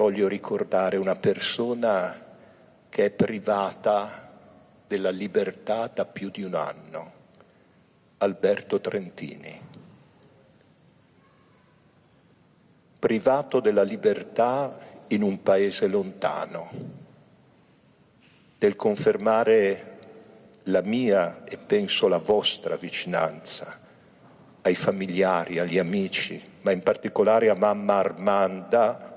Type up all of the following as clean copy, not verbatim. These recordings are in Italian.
voglio ricordare una persona che è privata della libertà da più di un anno, Alberto Trentini. Privato della libertà in un paese lontano, del confermare la mia e penso la vostra vicinanza ai familiari, agli amici, ma in particolare a mamma Armanda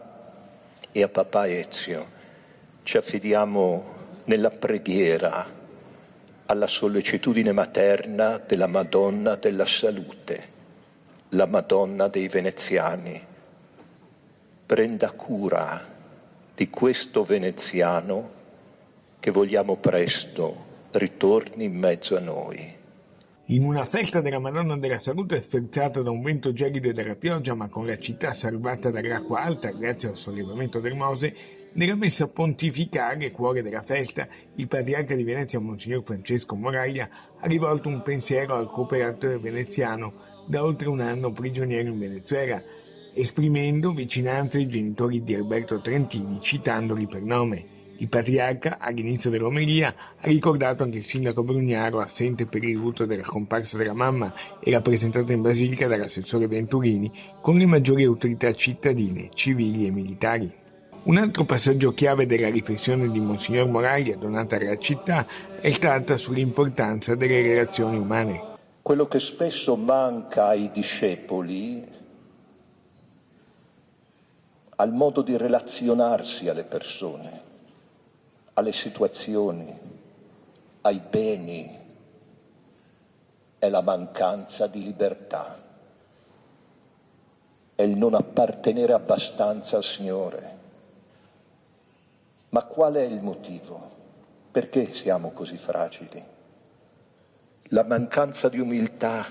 e a papà Ezio. Ci affidiamo nella preghiera alla sollecitudine materna della Madonna della Salute, la Madonna dei Veneziani. Prenda cura di questo veneziano che vogliamo presto ritorni in mezzo a noi. In una festa della Madonna della Salute sferzata da un vento gelido e dalla pioggia, ma con la città salvata dall'acqua alta grazie al sollevamento del Mose, nella messa pontificale, cuore della festa, il patriarca di Venezia, Monsignor Francesco Moraglia, ha rivolto un pensiero al cooperatore veneziano da oltre un anno prigioniero in Venezuela, esprimendo vicinanza ai genitori di Alberto Trentini, citandoli per nome. Il patriarca, all'inizio dell'omelia, ha ricordato anche il sindaco Brugnaro, assente per il lutto della comparsa della mamma e rappresentato in basilica dall'assessore Venturini, con le maggiori autorità cittadine, civili e militari. Un altro passaggio chiave della riflessione di Monsignor Moraglia, donata alla città, è stata sull'importanza delle relazioni umane. Quello che spesso manca ai discepoli, al modo di relazionarsi alle persone, alle situazioni, ai beni, è la mancanza di libertà, è il non appartenere abbastanza al Signore. Ma qual è il motivo? Perché siamo così fragili? La mancanza di umiltà,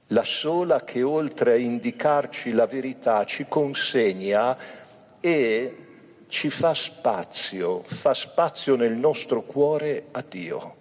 la sola che oltre a indicarci la verità ci consegna e ci fa spazio nel nostro cuore a Dio.